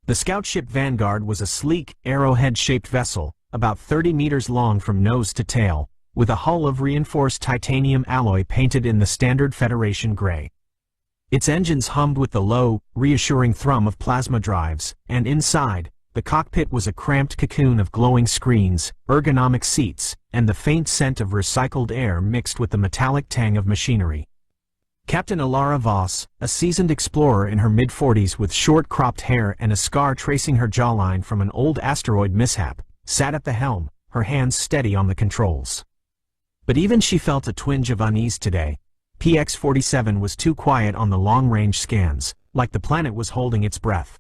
The scout ship Vanguard was a sleek, arrowhead-shaped vessel, about 30 meters long from nose to tail, with a hull of reinforced titanium alloy painted in the standard Federation gray. Its engines hummed with the low, reassuring thrum of plasma drives, and inside, the cockpit was a cramped cocoon of glowing screens, ergonomic seats, and the faint scent of recycled air mixed with the metallic tang of machinery. Captain Alara Voss, a seasoned explorer in her mid-40s with short-cropped hair and a scar tracing her jawline from an old asteroid mishap, sat at the helm, her hands steady on the controls. But even she felt a twinge of unease today. PX-47 was too quiet on the long-range scans, like the planet was holding its breath.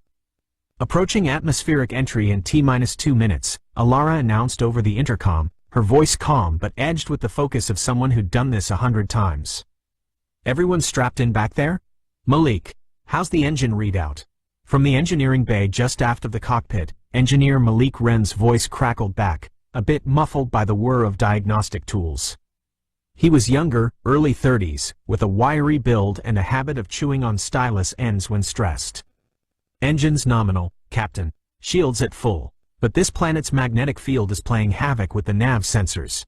Approaching atmospheric entry in T-2 minutes, Alara announced over the intercom, her voice calm but edged with the focus of someone who'd done this 100 times. "Everyone strapped in back there? Malik, how's the engine readout?" From the engineering bay just aft of the cockpit, Engineer Malik Wren's voice crackled back, a bit muffled by the whir of diagnostic tools. He was younger, early 30s, with a wiry build and a habit of chewing on stylus ends when stressed. "Engines nominal, Captain. Shields at full. But this planet's magnetic field is playing havoc with the nav sensors.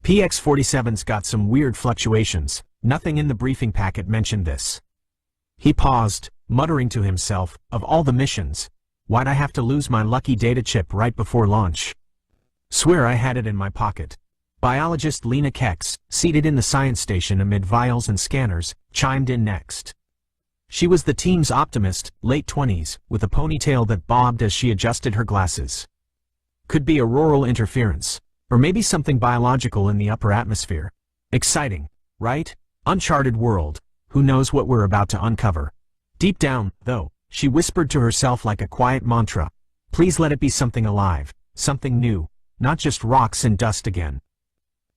PX-47's got some weird fluctuations. Nothing in the briefing packet mentioned this." He paused, muttering to himself, of all the missions, why'd I have to lose my lucky data chip right before launch? Swear I had it in my pocket. Biologist Lena Kex, seated in the science station amid vials and scanners, chimed in next. She was the team's optimist, late 20s, with a ponytail that bobbed as she adjusted her glasses. Could be auroral interference, or maybe something biological in the upper atmosphere. Exciting, right? Uncharted world. Who knows what we're about to uncover? Deep down, though, she whispered to herself like a quiet mantra, please let it be something alive, something new, not just rocks and dust again.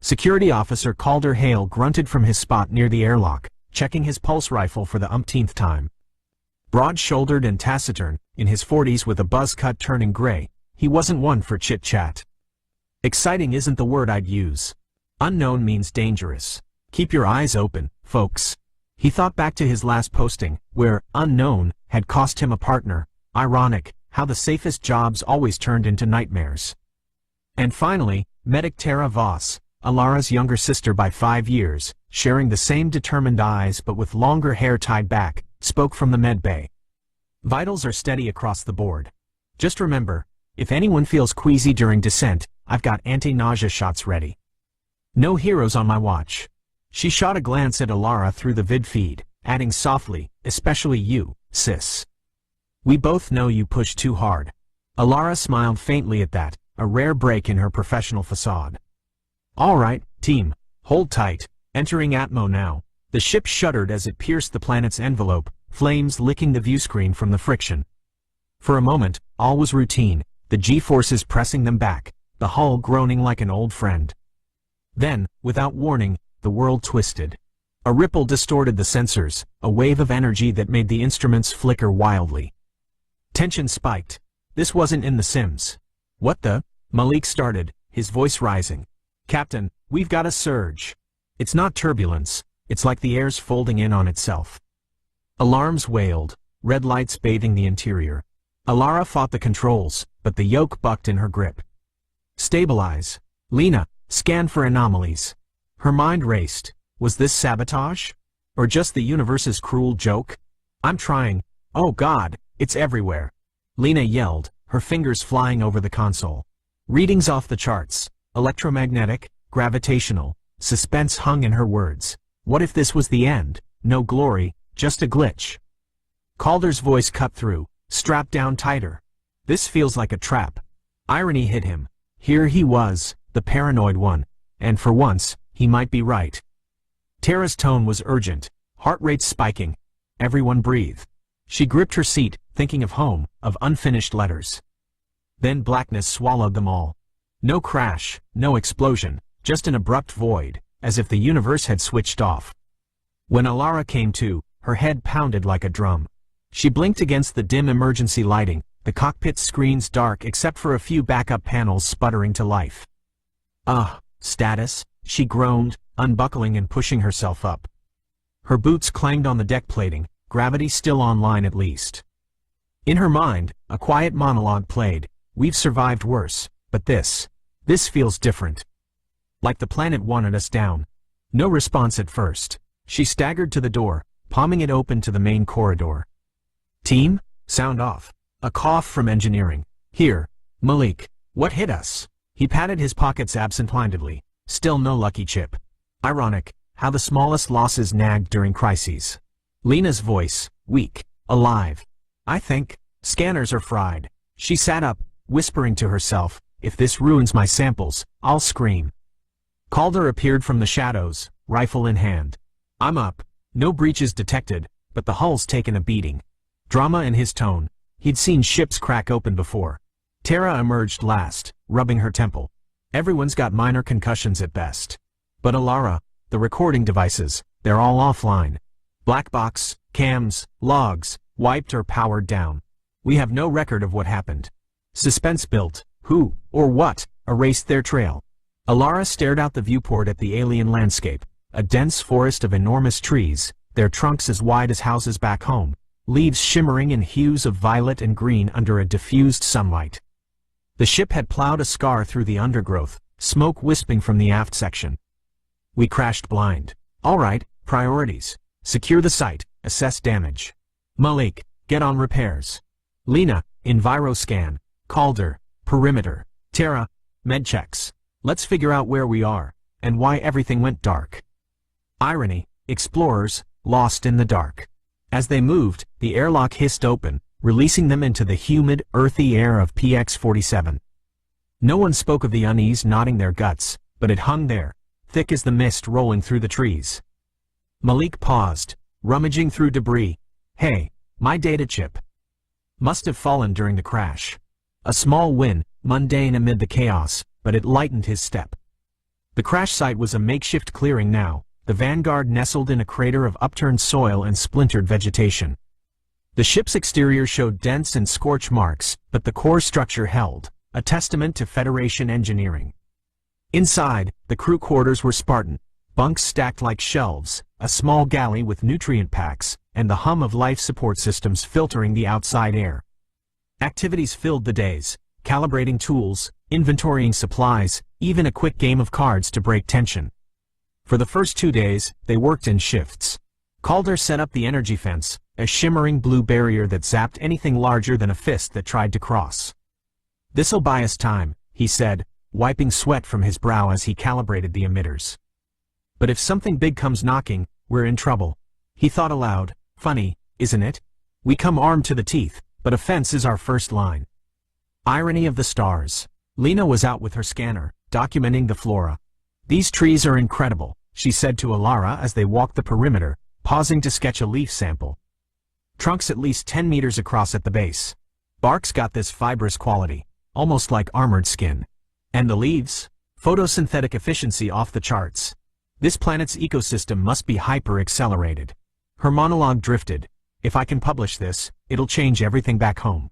Security Officer Calder Hale grunted from his spot near the airlock, checking his pulse rifle for the umpteenth time. Broad-shouldered and taciturn, in his 40s with a buzz cut turning gray, he wasn't one for chit-chat. Exciting isn't the word I'd use. Unknown means dangerous. Keep your eyes open, folks. He thought back to his last posting, where unknown had cost him a partner. Ironic, how the safest jobs always turned into nightmares. And finally, Medic Tara Voss, Alara's younger sister by 5 years, sharing the same determined eyes but with longer hair tied back, spoke from the med bay. Vitals are steady across the board. Just remember, if anyone feels queasy during descent, I've got anti-nausea shots ready. No heroes on my watch. She shot a glance at Alara through the vid feed, adding softly, especially you, sis. We both know you push too hard. Alara smiled faintly at that, a rare break in her professional facade. All right, team, hold tight, entering Atmo now. The ship shuddered as it pierced the planet's envelope, flames licking the viewscreen from the friction. For a moment, all was routine, the G-forces pressing them back, the hull groaning like an old friend. Then, without warning, the world twisted. A ripple distorted the sensors, a wave of energy that made the instruments flicker wildly. Tension spiked. This wasn't in the Sims. What the? Malik started, his voice rising. Captain, we've got a surge. It's not turbulence, it's like the air's folding in on itself. Alarms wailed, red lights bathing the interior. Alara fought the controls, but the yoke bucked in her grip. Stabilize. Lena, scan for anomalies. Her mind raced. Was this sabotage? Or just the universe's cruel joke? I'm trying. Oh God, it's everywhere. Lena yelled, her fingers flying over the console. Readings off the charts. Electromagnetic, gravitational. Suspense hung in her words. What if this was the end? No glory, just a glitch. Calder's voice cut through. Strap down tighter. This feels like a trap. Irony hit him. Here he was, the paranoid one. And for once, he might be right. Tara's tone was urgent, heart rate spiking. Everyone breathe. She gripped her seat, thinking of home, of unfinished letters. Then blackness swallowed them all. No crash, no explosion, just an abrupt void, as if the universe had switched off. When Alara came to, her head pounded like a drum. She blinked against the dim emergency lighting, the cockpit's screens dark except for a few backup panels sputtering to life. Status, she groaned, unbuckling and pushing herself up. Her boots clanged on the deck plating, gravity still online at least. In her mind, a quiet monologue played. We've survived worse, but this feels different. Like the planet wanted us down. No response at first. She staggered to the door, palming it open to the main corridor. Team? Sound off. A cough from engineering. Here. Malik. What hit us? He patted his pockets absent-mindedly. Still no lucky chip. Ironic, how the smallest losses nagged during crises. Lena's voice, weak, alive. I think, scanners are fried. She sat up, whispering to herself, if this ruins my samples, I'll scream. Calder appeared from the shadows, rifle in hand. I'm up. No breaches detected, but the hull's taken a beating. Drama in his tone. He'd seen ships crack open before. Tara emerged last, rubbing her temple. Everyone's got minor concussions at best. But Alara, the recording devices, they're all offline. Black box, cams, logs, wiped or powered down. We have no record of what happened. Suspense built. Who, or what, erased their trail? Alara stared out the viewport at the alien landscape, a dense forest of enormous trees, their trunks as wide as houses back home, leaves shimmering in hues of violet and green under a diffused sunlight. The ship had plowed a scar through the undergrowth, smoke wisping from the aft section. We crashed blind. All right, priorities. Secure the site, assess damage. Malik, get on repairs. Lena, enviroscan. Calder, perimeter. Tara, med checks. Let's figure out where we are, and why everything went dark. Irony, explorers, lost in the dark. As they moved, the airlock hissed open, releasing them into the humid, earthy air of PX-47. No one spoke of the unease knotting their guts, but it hung there, thick as the mist rolling through the trees. Malik paused, rummaging through debris. Hey, my data chip. Must have fallen during the crash. A small win, mundane amid the chaos, but it lightened his step. The crash site was a makeshift clearing now, the Vanguard nestled in a crater of upturned soil and splintered vegetation. The ship's exterior showed dents and scorch marks, but the core structure held, a testament to Federation engineering. Inside, the crew quarters were Spartan, bunks stacked like shelves, a small galley with nutrient packs, and the hum of life support systems filtering the outside air. Activities filled the days, calibrating tools, inventorying supplies, even a quick game of cards to break tension. For the first 2 days, they worked in shifts. Calder set up the energy fence, a shimmering blue barrier that zapped anything larger than a fist that tried to cross. This'll buy us time, he said, wiping sweat from his brow as he calibrated the emitters. But if something big comes knocking, we're in trouble. He thought aloud, funny, isn't it? We come armed to the teeth, but a fence is our first line. Irony of the stars. Lena was out with her scanner, documenting the flora. These trees are incredible, she said to Alara as they walked the perimeter, pausing to sketch a leaf sample. Trunks at least 10 meters across at the base. Bark's got this fibrous quality, almost like armored skin. And the leaves? Photosynthetic efficiency off the charts. This planet's ecosystem must be hyper-accelerated. Her monologue drifted. If I can publish this, it'll change everything back home.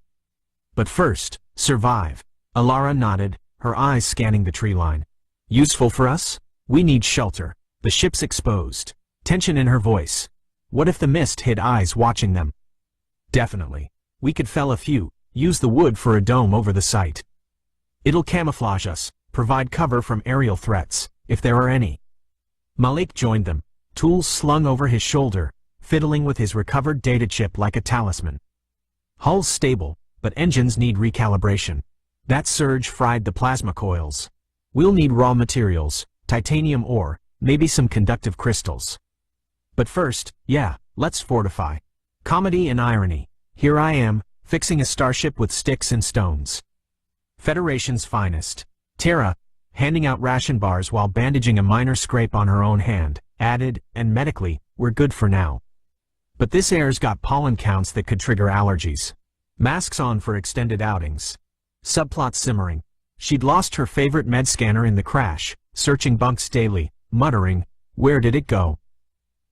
But first, survive. Alara nodded, her eyes scanning the tree line. Useful for us? We need shelter. The ship's exposed. Tension in her voice. What if the mist hid eyes watching them? Definitely. We could fell a few, use the wood for a dome over the site. It'll camouflage us, provide cover from aerial threats, if there are any. Malik joined them, tools slung over his shoulder, fiddling with his recovered data chip like a talisman. Hull's stable, but engines need recalibration. That surge fried the plasma coils. We'll need raw materials, titanium ore, maybe some conductive crystals. But first, let's fortify. Comedy and irony. Here I am, fixing a starship with sticks and stones. Federation's finest. Tara, handing out ration bars while bandaging a minor scrape on her own hand, added, and medically, we're good for now. But this air's got pollen counts that could trigger allergies. Masks on for extended outings. Subplot simmering. She'd lost her favorite med scanner in the crash, searching bunks daily, muttering, where did it go?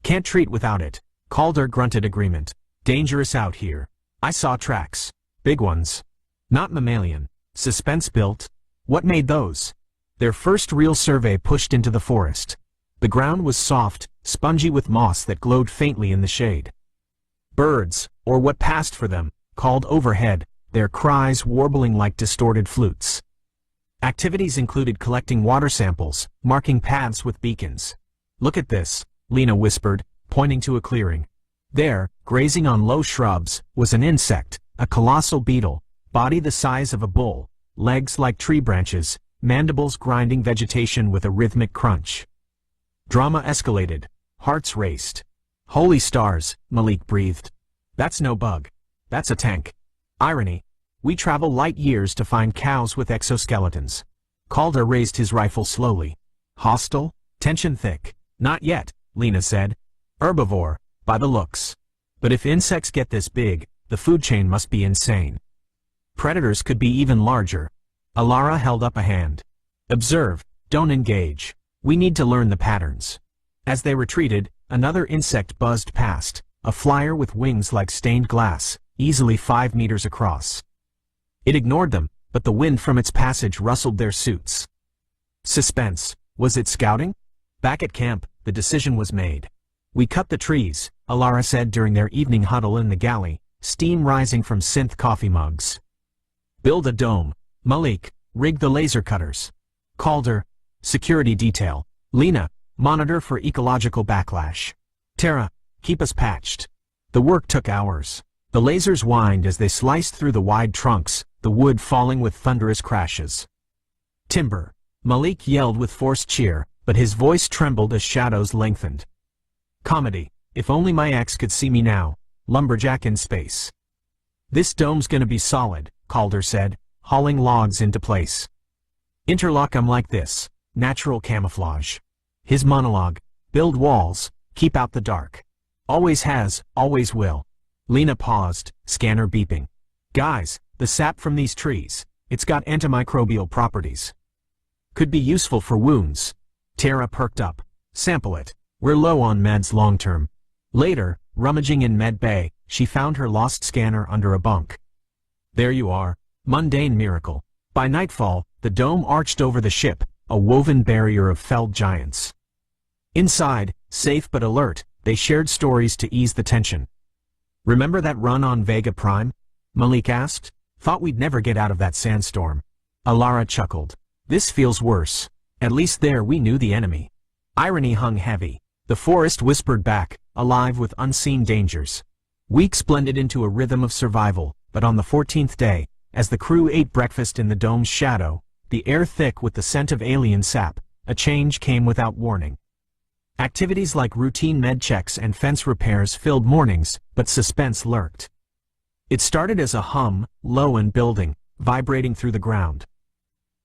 Can't treat without it. Calder grunted agreement. Dangerous out here. I saw tracks. Big ones. Not mammalian. Suspense built. What made those? Their first real survey pushed into the forest. The ground was soft, spongy with moss that glowed faintly in the shade. Birds, or what passed for them, called overhead, their cries warbling like distorted flutes. Activities included collecting water samples, marking paths with beacons. "Look at this," Lena whispered, pointing to a clearing. There, grazing on low shrubs, was an insect, a colossal beetle, body the size of a bull, legs like tree branches, mandibles grinding vegetation with a rhythmic crunch. Drama escalated. Hearts raced. "Holy stars," Malik breathed. "That's no bug. That's a tank." Irony. "We travel light years to find cows with exoskeletons." Calder raised his rifle slowly. "Hostile? Tension thick?" "Not yet," Lena said. "Herbivore, by the looks. But if insects get this big, the food chain must be insane. Predators could be even larger." Alara held up a hand. "Observe, don't engage. We need to learn the patterns." As they retreated, another insect buzzed past, a flyer with wings like stained glass, easily 5 meters across. It ignored them, but the wind from its passage rustled their suits. Suspense. Was it scouting? Back at camp, the decision was made. "We cut the trees," Alara said during their evening huddle in the galley, steam rising from synth coffee mugs. "Build a dome. Malik, rig the laser cutters. Calder, security detail. Lena, monitor for ecological backlash. Tara, keep us patched." The work took hours. The lasers whined as they sliced through the wide trunks, the wood falling with thunderous crashes. "Timber," Malik yelled with forced cheer, but his voice trembled as shadows lengthened. "Comedy, if only my ex could see me now, lumberjack in space." "This dome's gonna be solid," Calder said, hauling logs into place. "Interlock 'em like this, natural camouflage." His monologue, "Build walls, keep out the dark. Always has, always will." Lena paused, scanner beeping. "Guys, the sap from these trees, it's got antimicrobial properties. Could be useful for wounds." Tara perked up. "Sample it. We're low on meds long-term." Later, rummaging in med bay, she found her lost scanner under a bunk. "There you are. Mundane miracle." By nightfall, the dome arched over the ship, a woven barrier of felled giants. Inside, safe but alert, they shared stories to ease the tension. "Remember that run on Vega Prime?" Malik asked. "Thought we'd never get out of that sandstorm." Alara chuckled. "This feels worse. At least there we knew the enemy." Irony hung heavy. The forest whispered back, alive with unseen dangers. Weeks blended into a rhythm of survival, but on the 14th day, as the crew ate breakfast in the dome's shadow, the air thick with the scent of alien sap, a change came without warning. Activities like routine med checks and fence repairs filled mornings, but suspense lurked. It started as a hum, low and building, vibrating through the ground.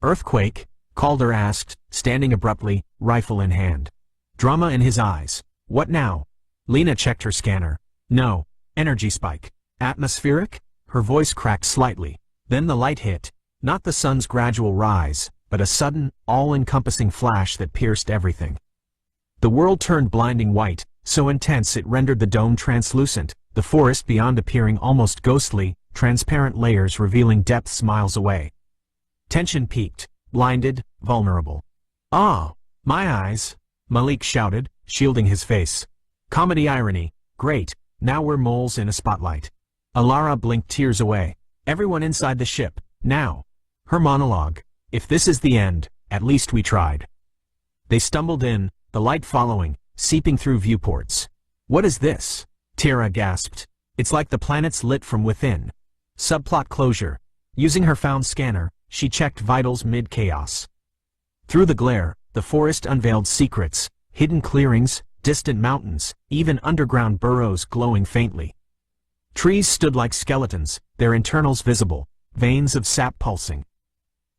"Earthquake?" Calder asked, standing abruptly, rifle in hand. Drama in his eyes. "What now?" Lena checked her scanner. "No. Energy spike." "Atmospheric?" Her voice cracked slightly. Then the light hit. Not the sun's gradual rise, but a sudden, all-encompassing flash that pierced everything. The world turned blinding white, so intense it rendered the dome translucent, the forest beyond appearing almost ghostly, transparent layers revealing depths miles away. Tension peaked, blinded, vulnerable. "Ah, my eyes!" Malik shouted, shielding his face. "Comedy irony. Great, now we're moles in a spotlight." Alara blinked tears away. "Everyone inside the ship, now." Her monologue. "If this is the end, at least we tried." They stumbled in, the light following, seeping through viewports. "What is this?" Tara gasped. "It's like the planet's lit from within." Subplot closure. Using her found scanner, she checked vitals mid-chaos. Through the glare, the forest unveiled secrets, hidden clearings, distant mountains, even underground burrows glowing faintly. Trees stood like skeletons, their internals visible, veins of sap pulsing.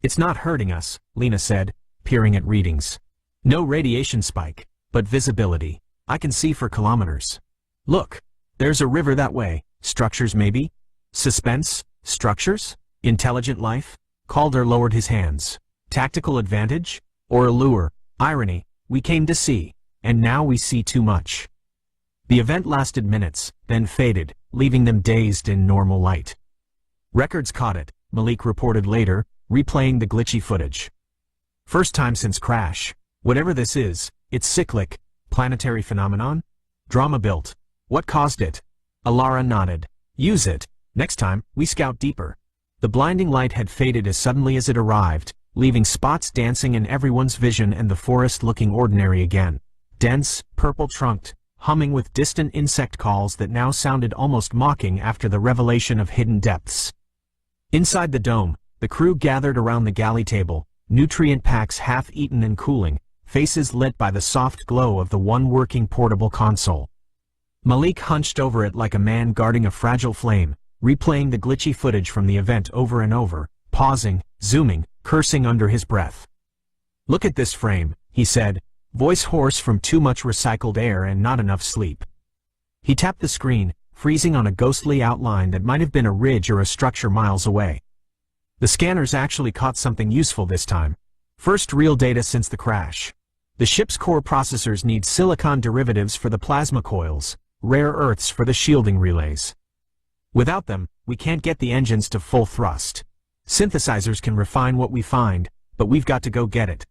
"It's not hurting us," Lena said, peering at readings. "No radiation spike, but visibility. I can see for kilometers. Look, there's a river that way, structures maybe? Suspense, structures, intelligent life?" Calder lowered his hands. "Tactical advantage? Or allure? Irony, we came to see, and now we see too much." The event lasted minutes, then faded, leaving them dazed in normal light. "Records caught it," Malik reported later, replaying the glitchy footage. "First time since crash. Whatever this is, it's cyclic, planetary phenomenon? Drama built. What caused it?" Alara nodded. "Use it. Next time, we scout deeper. The blinding light had faded as suddenly as it arrived, leaving spots dancing in everyone's vision and the forest looking ordinary again. Dense, purple-trunked, humming with distant insect calls that now sounded almost mocking after the revelation of hidden depths. Inside the dome, the crew gathered around the galley table, nutrient packs half-eaten and cooling, faces lit by the soft glow of the one working portable console. Malik hunched over it like a man guarding a fragile flame, replaying the glitchy footage from the event over and over, pausing, zooming, cursing under his breath. "Look at this frame," he said, voice hoarse from too much recycled air and not enough sleep. He tapped the screen, freezing on a ghostly outline that might have been a ridge or a structure miles away. The scanners actually caught something useful this time. First real data since the crash. The ship's core processors need silicon derivatives for the plasma coils, rare earths for the shielding relays. Without them, we can't get the engines to full thrust. Synthesizers can refine what we find, but we've got to go get it.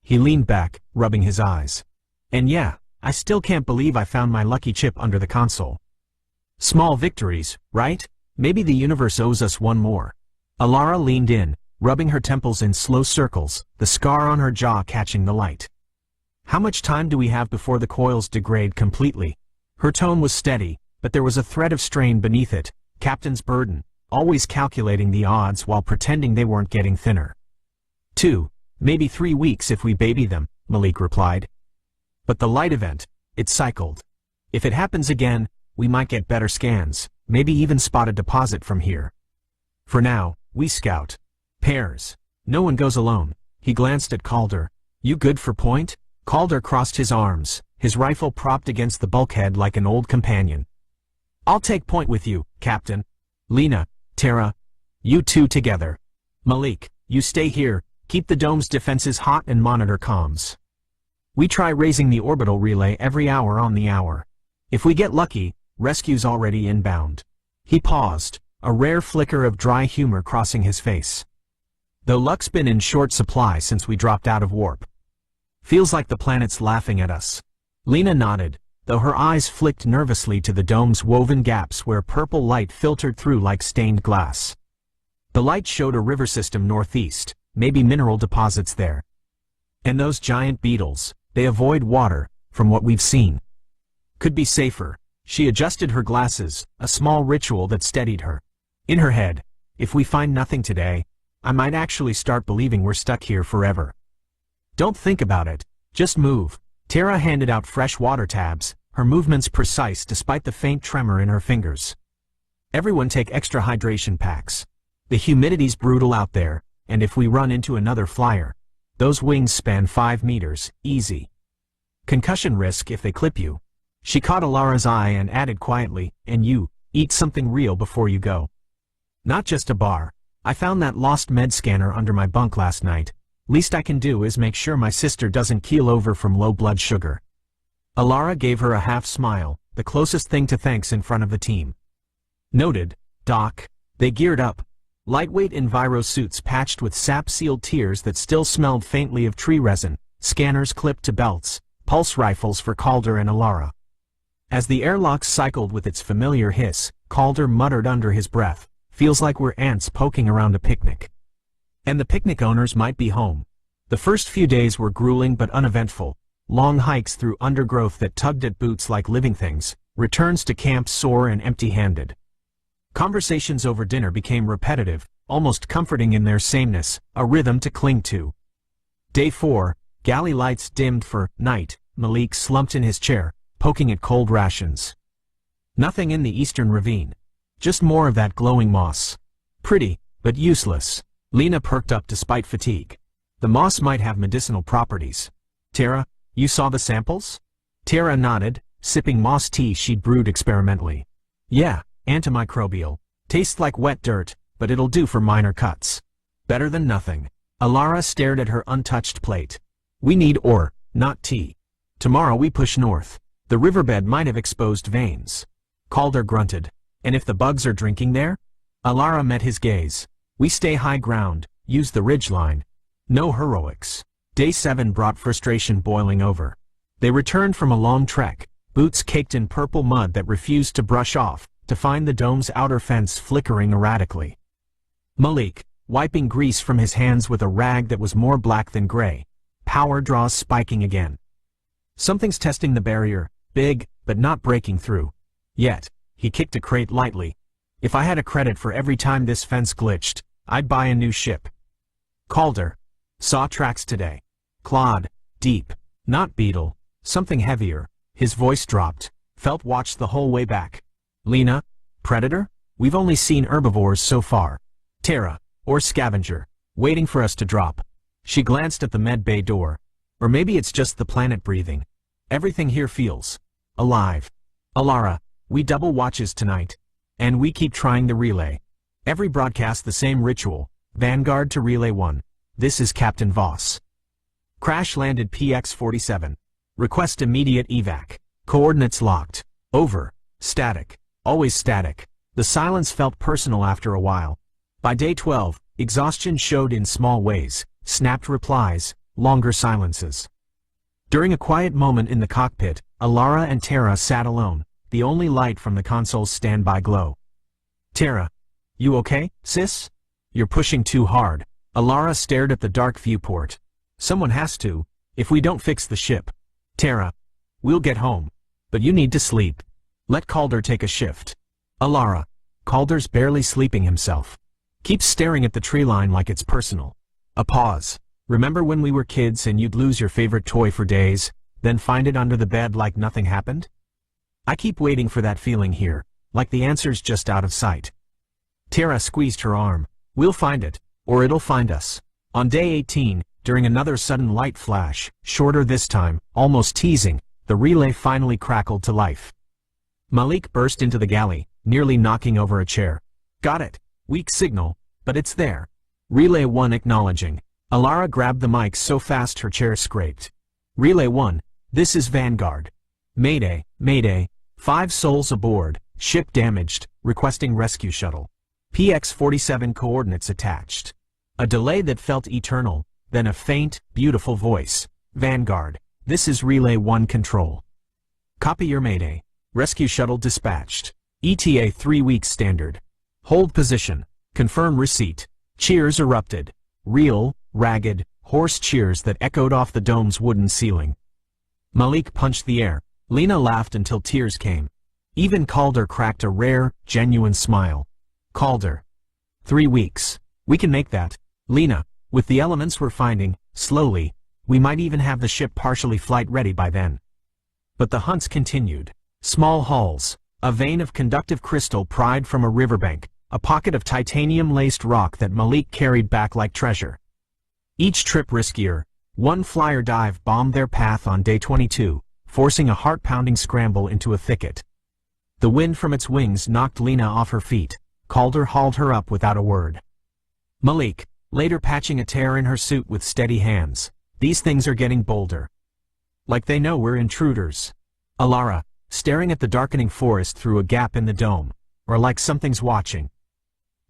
He leaned back, rubbing his eyes. And yeah, I still can't believe I found my lucky chip under the console. Small victories, right? Maybe the universe owes us one more. Alara leaned in, rubbing her temples in slow circles, the scar on her jaw catching the light. How much time do we have before the coils degrade completely? Her tone was steady, but there was a thread of strain beneath it, captain's burden, always calculating the odds while pretending they weren't getting thinner. 2, maybe 3 weeks if we baby them, Malik replied. But the light event, it cycled. If it happens again, we might get better scans, maybe even spot a deposit from here. For now, we scout. Pairs. No one goes alone. He glanced at Calder. You good for point? Calder crossed his arms, his rifle propped against the bulkhead like an old companion. I'll take point with you, Captain. Lena, Tara, you two together. Malik, you stay here, keep the dome's defenses hot and monitor comms. We try raising the orbital relay every hour on the hour. If we get lucky, rescue's already inbound. He paused, a rare flicker of dry humor crossing his face. Though luck's been in short supply since we dropped out of warp. Feels like the planet's laughing at us. Lena nodded, though her eyes flicked nervously to the dome's woven gaps where purple light filtered through like stained glass. The light showed a river system northeast, maybe mineral deposits there. And those giant beetles, they avoid water, from what we've seen. Could be safer. She adjusted her glasses, a small ritual that steadied her. In her head, if we find nothing today, I might actually start believing we're stuck here forever. Don't think about it, just move. Tara handed out fresh water tabs, her movements precise despite the faint tremor in her fingers. Everyone take extra hydration packs. The humidity's brutal out there, and if we run into another flyer, those wings span 5 meters, easy. Concussion risk if they clip you. She caught Alara's eye and added quietly, and you, eat something real before you go. Not just a bar. I found that lost med scanner under my bunk last night. Least I can do is make sure my sister doesn't keel over from low blood sugar. Alara gave her a half smile, the closest thing to thanks in front of the team. Noted, Doc. They geared up. Lightweight Enviro suits patched with sap-sealed tears that still smelled faintly of tree resin, scanners clipped to belts, pulse rifles for Calder and Alara. As the airlock cycled with its familiar hiss, Calder muttered under his breath, feels like we're ants poking around a picnic. And the picnic owners might be home. The first few days were grueling but uneventful, long hikes through undergrowth that tugged at boots like living things, returns to camp sore and empty-handed. Conversations over dinner became repetitive, almost comforting in their sameness, a rhythm to cling to. Day 4, galley lights dimmed for night. Malik slumped in his chair, poking at cold rations. Nothing in the eastern ravine. Just more of that glowing moss. Pretty, but useless. Lena perked up despite fatigue. The moss might have medicinal properties. Tara, you saw the samples? Tara nodded, sipping moss tea she'd brewed experimentally. Yeah, antimicrobial. Tastes like wet dirt, but it'll do for minor cuts. Better than nothing. Alara stared at her untouched plate. We need ore, not tea. Tomorrow we push north. The riverbed might have exposed veins. Calder grunted. And if the bugs are drinking there? Alara met his gaze. We stay high ground, use the ridgeline. No heroics. Day 7 brought frustration boiling over. They returned from a long trek, boots caked in purple mud that refused to brush off, to find the dome's outer fence flickering erratically. Malik, wiping grease from his hands with a rag that was more black than gray. Power draws spiking again. Something's testing the barrier, big, but not breaking through. Yet, he kicked a crate lightly. If I had a credit for every time this fence glitched, I'd buy a new ship. Calder. Saw tracks today. Clawed. Deep. Not beetle. Something heavier. His voice dropped. Felt watched the whole way back. Lena? Predator? We've only seen herbivores so far. Terra. Or scavenger. Waiting for us to drop. She glanced at the med bay door. Or maybe it's just the planet breathing. Everything here feels alive. Alara, we double watches tonight. And we keep trying the relay. Every broadcast the same ritual. Vanguard to Relay 1. This is Captain Voss. Crash landed PX-47. Request immediate evac. Coordinates locked. Over. Static. Always static. The silence felt personal after a while. By day 12, exhaustion showed in small ways. Snapped replies, longer silences. During a quiet moment in the cockpit, Alara and Terra sat alone, the only light from the console's standby glow. Terra. You okay, sis? You're pushing too hard. Alara stared at the dark viewport. Someone has to, if we don't fix the ship. Terra. We'll get home. But you need to sleep. Let Calder take a shift. Alara. Calder's barely sleeping himself. Keeps staring at the tree line like it's personal. A pause. Remember when we were kids and you'd lose your favorite toy for days, then find it under the bed like nothing happened? I keep waiting for that feeling here, like the answer's just out of sight. Terra squeezed her arm. We'll find it, or it'll find us. On day 18, during another sudden light flash, shorter this time, almost teasing, the relay finally crackled to life. Malik burst into the galley, nearly knocking over a chair. Got it. Weak signal, but it's there. Relay 1 acknowledging. Alara grabbed the mic so fast her chair scraped. Relay 1, this is Vanguard. Mayday, Mayday. 5 souls aboard, ship damaged, requesting rescue shuttle. PX-47 coordinates attached. A delay that felt eternal, then a faint, beautiful voice. Vanguard, this is Relay 1 control. Copy your Mayday. Rescue shuttle dispatched. ETA 3 weeks standard. Hold position. Confirm receipt. Cheers erupted. Real, ragged, hoarse cheers that echoed off the dome's wooden ceiling. Malik punched the air. Lena laughed until tears came. Even Calder cracked a rare, genuine smile. Calder. 3 weeks. We can make that. Lena, with the elements we're finding, slowly, we might even have the ship partially flight-ready by then. But the hunts continued. Small hulls. A vein of conductive crystal pried from a riverbank. A pocket of titanium-laced rock that Malik carried back like treasure. Each trip riskier. One flyer dive bombed their path on day 22, forcing a heart-pounding scramble into a thicket. The wind from its wings knocked Lena off her feet. Calder hauled her up without a word. Malik, later patching a tear in her suit with steady hands. These things are getting bolder. Like they know we're intruders. Alara, staring at the darkening forest through a gap in the dome. Or like something's watching.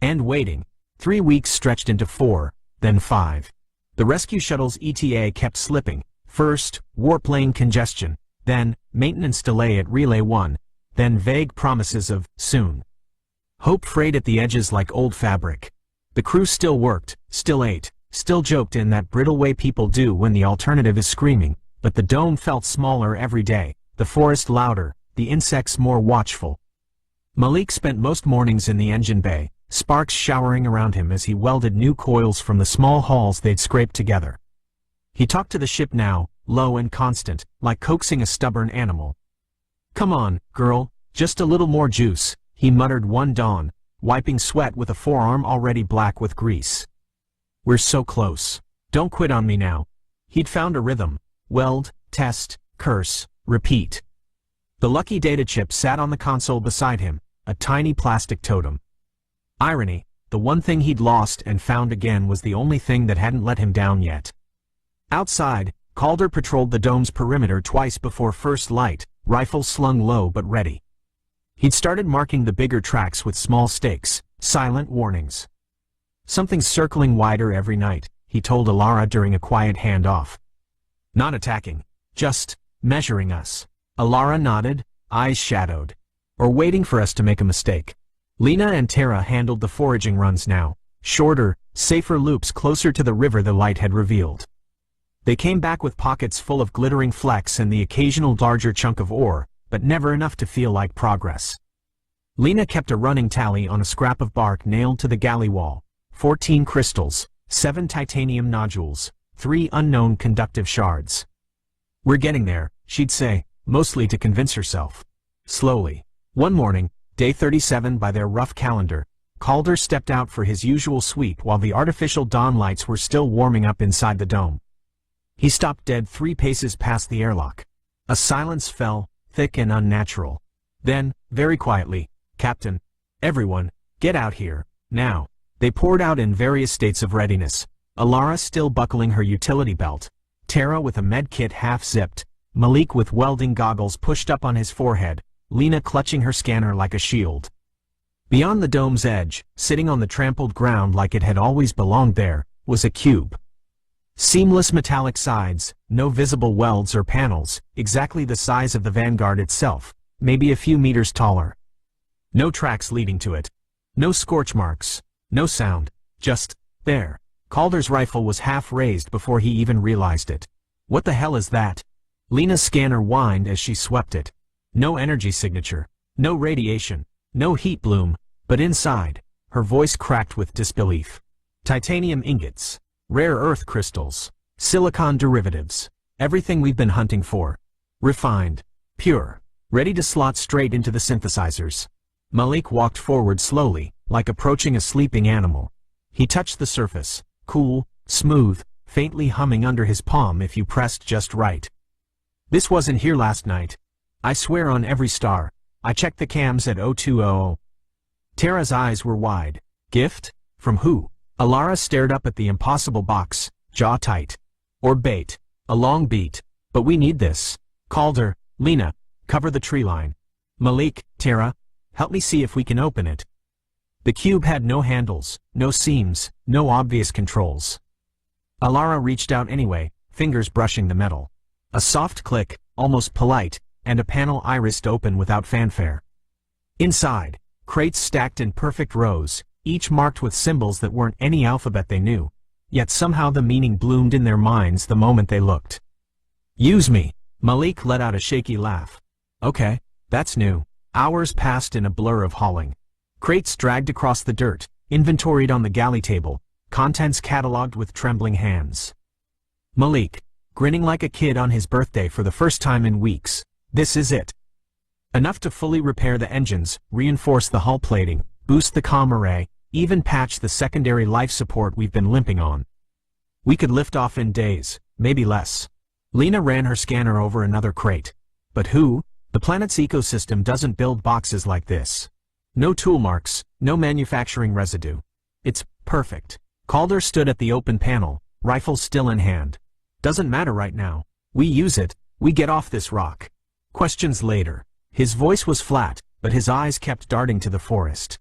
And waiting. 3 weeks stretched into 4, then 5. The rescue shuttle's ETA kept slipping. First, warp lane congestion. Then, maintenance delay at Relay 1. Then vague promises of, soon. Hope frayed at the edges like old fabric. The crew still worked, still ate, still joked in that brittle way people do when the alternative is screaming, but the dome felt smaller every day, the forest louder, the insects more watchful. Malik spent most mornings in the engine bay, sparks showering around him as he welded new coils from the small hulls they'd scraped together. He talked to the ship now, low and constant, like coaxing a stubborn animal. Come on, girl, just a little more juice, he muttered one dawn, wiping sweat with a forearm already black with grease. We're so close. Don't quit on me now. He'd found a rhythm. Weld, test, curse, repeat. The lucky data chip sat on the console beside him, a tiny plastic totem. Irony, the one thing he'd lost and found again was the only thing that hadn't let him down yet. Outside, Calder patrolled the dome's perimeter twice before first light, rifle slung low but ready. He'd started marking the bigger tracks with small stakes, silent warnings. Something's circling wider every night, he told Alara during a quiet handoff. Not attacking, just measuring us. Alara nodded, eyes shadowed. or waiting for us to make a mistake. Lena and Tara handled the foraging runs now, shorter, safer loops closer to the river the light had revealed. They came back with pockets full of glittering flecks and the occasional larger chunk of ore, but never enough to feel like progress. Lena kept a running tally on a scrap of bark nailed to the galley wall: 14 crystals, 7 titanium nodules, 3 unknown conductive shards. "We're getting there," she'd say, mostly to convince herself. Slowly. One morning, day 37 by their rough calendar, Calder stepped out for his usual sweep while the artificial dawn lights were still warming up inside the dome. He stopped dead 3 paces past the airlock. A silence fell, thick and unnatural. Then, very quietly, "Captain, everyone, get out here, now." They poured out in various states of readiness, Alara still buckling her utility belt, Tara with a med kit half-zipped, Malik with welding goggles pushed up on his forehead, Lena clutching her scanner like a shield. Beyond the dome's edge, sitting on the trampled ground like it had always belonged there, was a cube. Seamless metallic sides, no visible welds or panels, exactly the size of the Vanguard itself, maybe a few meters taller. No tracks leading to it. No scorch marks. No sound. Just there. Calder's rifle was half raised before he even realized it. "What the hell is that?" Lena's scanner whined as she swept it. No energy signature. No radiation. No heat bloom. But inside, her voice cracked with disbelief. Titanium ingots. Rare earth crystals. Silicon derivatives. Everything we've been hunting for. Refined. Pure. Ready to slot straight into the synthesizers. Malik walked forward slowly, like approaching a sleeping animal. He touched the surface, cool, smooth, faintly humming under his palm if you pressed just right. "This wasn't here last night. I swear on every star. I checked the cams at 0200. Tara's eyes were wide. "Gift? From who?" Alara stared up at the impossible box, jaw tight. "Or bait. A long beat. But we need this. Calder, Lena, cover the tree line. Malik, Tara, help me see if we can open it." The cube had no handles, no seams, no obvious controls. Alara reached out anyway, fingers brushing the metal. A soft click, almost polite, and a panel irised open without fanfare. Inside, crates stacked in perfect rows, each marked with symbols that weren't any alphabet they knew, yet somehow the meaning bloomed in their minds the moment they looked. "Use me." Malik let out a shaky laugh. "Okay, that's new." Hours passed in a blur of hauling. Crates dragged across the dirt, inventoried on the galley table, contents cataloged with trembling hands. Malik, grinning like a kid on his birthday for the first time in weeks. "This is it. Enough to fully repair the engines, reinforce the hull plating, boost the comm array, even patch the secondary life support we've been limping on. We could lift off in days, maybe less." Lena ran her scanner over another crate. "But who? The planet's ecosystem doesn't build boxes like this. No tool marks, no manufacturing residue. It's perfect." Calder stood at the open panel, rifle still in hand. "Doesn't matter right now. We use it, we get off this rock. Questions later." His voice was flat, but his eyes kept darting to the forest.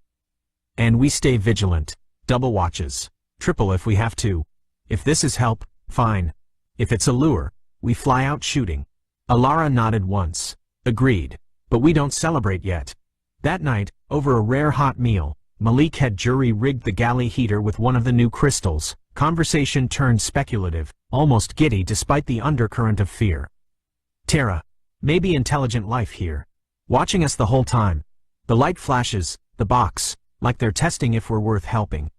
"And we stay vigilant. Double watches. Triple if we have to. If this is help, fine. If it's a lure, we fly out shooting." Alara nodded once. "Agreed. But we don't celebrate yet." That night, over a rare hot meal, Malik had jury-rigged the galley heater with one of the new crystals. Conversation turned speculative, almost giddy despite the undercurrent of fear. "Tara, maybe intelligent life here. Watching us the whole time. The light flashes, the box, like they're testing if we're worth helping.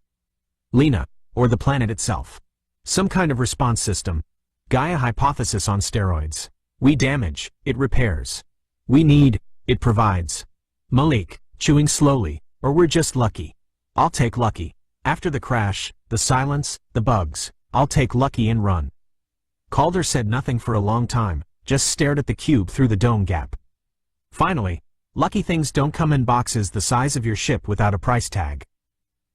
Lena, or the planet itself. Some kind of response system. Gaia hypothesis on steroids. We damage, it repairs. We need, it provides." Malik, chewing slowly, "Or we're just lucky. I'll take lucky. After the crash, the silence, the bugs, I'll take lucky and run." Calder said nothing for a long time, just stared at the cube through the dome gap. Finally, "Lucky things don't come in boxes the size of your ship without a price tag."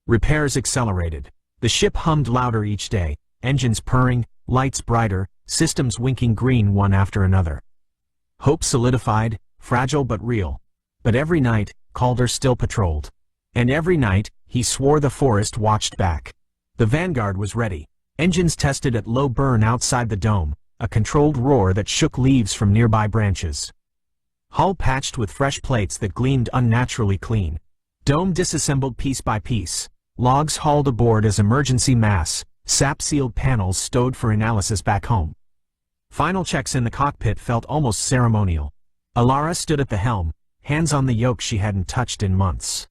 Repairs accelerated. The ship hummed louder each day, engines purring, lights brighter, systems winking green one after another. Hope solidified, fragile but real. But every night, Calder still patrolled. And every night, he swore the forest watched back. The Vanguard was ready. Engines tested at low burn outside the dome, a controlled roar that shook leaves from nearby branches. Hull patched with fresh plates that gleamed unnaturally clean. Dome disassembled piece by piece. Logs hauled aboard as emergency mass. Sap-sealed panels stowed for analysis back home. Final checks in the cockpit felt almost ceremonial. Alara stood at the helm, hands on the yoke she hadn't touched in months.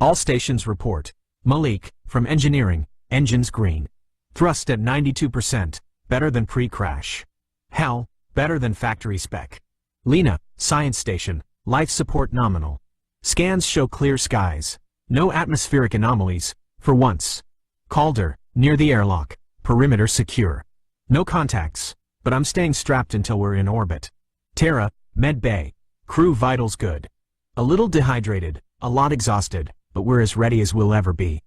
All stations report. Malik, from engineering, engines green. Thrust at 92%, better than pre-crash. Hal, better than factory spec. Lena, science station, life support nominal. Scans show clear skies. No atmospheric anomalies, for once. Calder, near the airlock, perimeter secure. No contacts, but I'm staying strapped until we're in orbit. Terra, med bay, crew vitals good. A little dehydrated, a lot exhausted, but we're as ready as we'll ever be.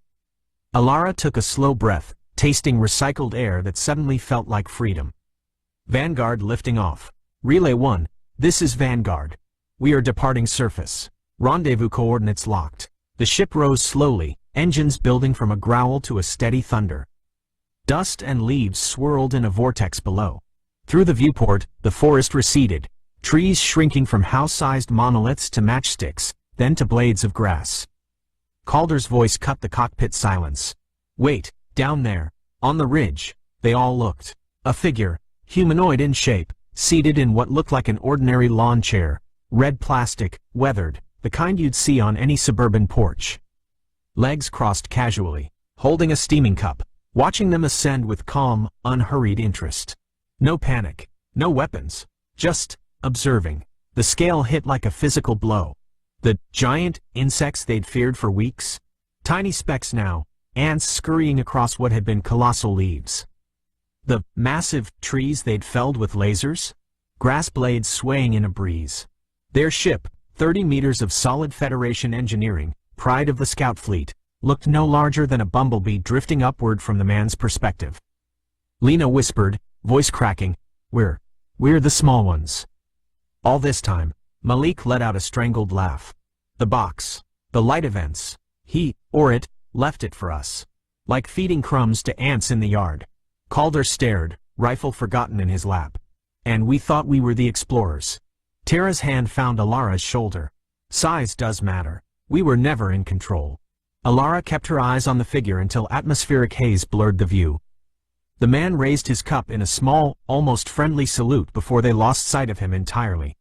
Alara took a slow breath, tasting recycled air that suddenly felt like freedom. Vanguard lifting off. Relay 1, this is Vanguard. We are departing surface. Rendezvous coordinates locked. The ship rose slowly, engines building from a growl to a steady thunder. Dust and leaves swirled in a vortex below. Through the viewport, the forest receded, trees shrinking from house-sized monoliths to matchsticks, then to blades of grass. Calder's voice cut the cockpit silence. Wait, down there, on the ridge. They all looked. A figure, humanoid in shape, seated in what looked like an ordinary lawn chair, red plastic, weathered, the kind you'd see on any suburban porch. Legs crossed casually, holding a steaming cup, watching them ascend with calm, unhurried interest. No panic, no weapons, just observing. The scale hit like a physical blow. The giant insects they'd feared for weeks? Tiny specks now, ants scurrying across what had been colossal leaves. The massive trees they'd felled with lasers? Grass blades swaying in a breeze. Their ship, 30 meters of solid Federation engineering, pride of the scout fleet, looked no larger than a bumblebee drifting upward from the man's perspective. Lena whispered, voice cracking, We're the small ones. All this time, Malik let out a strangled laugh. The box, the light events, he, or it, left it for us. Like feeding crumbs to ants in the yard. Calder stared, rifle forgotten in his lap. And we thought we were the explorers. Terra's hand found Alara's shoulder. Size does matter. We were never in control. Alara kept her eyes on the figure until atmospheric haze blurred the view. The man raised his cup in a small, almost friendly salute before they lost sight of him entirely.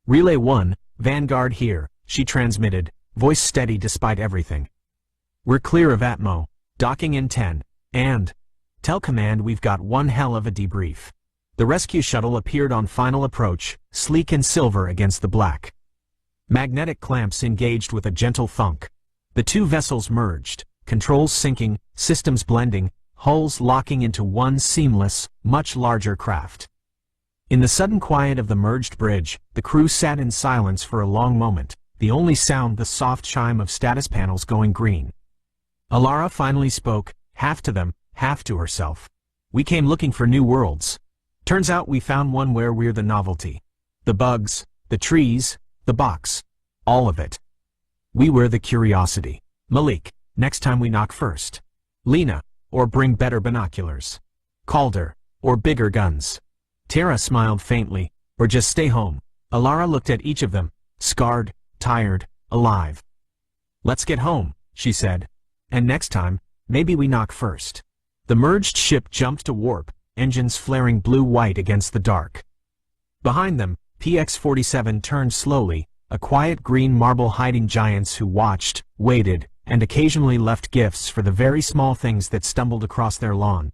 Relay 1, Vanguard here, she transmitted, voice steady despite everything. We're clear of Atmo, docking in 10, and tell command we've got one hell of a debrief. The rescue shuttle appeared on final approach, sleek and silver against the black. Magnetic clamps engaged with a gentle thunk. The two vessels merged, controls syncing, systems blending, hulls locking into one seamless, much larger craft. In the sudden quiet of the merged bridge, the crew sat in silence for a long moment, the only sound the soft chime of status panels going green. Alara finally spoke, half to them, half to herself. We came looking for new worlds. Turns out we found one where we're the novelty. The bugs, the trees, the box. All of it. We were the curiosity. Malik, next time we knock first. Lena, or bring better binoculars. Calder, or bigger guns. Terra smiled faintly, or just stay home. Alara looked at each of them, scarred, tired, alive. Let's get home, she said. And next time, maybe we knock first. The merged ship jumped to warp, engines flaring blue-white against the dark. Behind them, PX-47 turned slowly, a quiet green marble hiding giants who watched, waited, and occasionally left gifts for the very small things that stumbled across their lawn.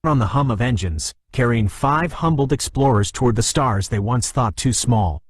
On the hum of engines, carrying 5 humbled explorers toward the stars they once thought too small.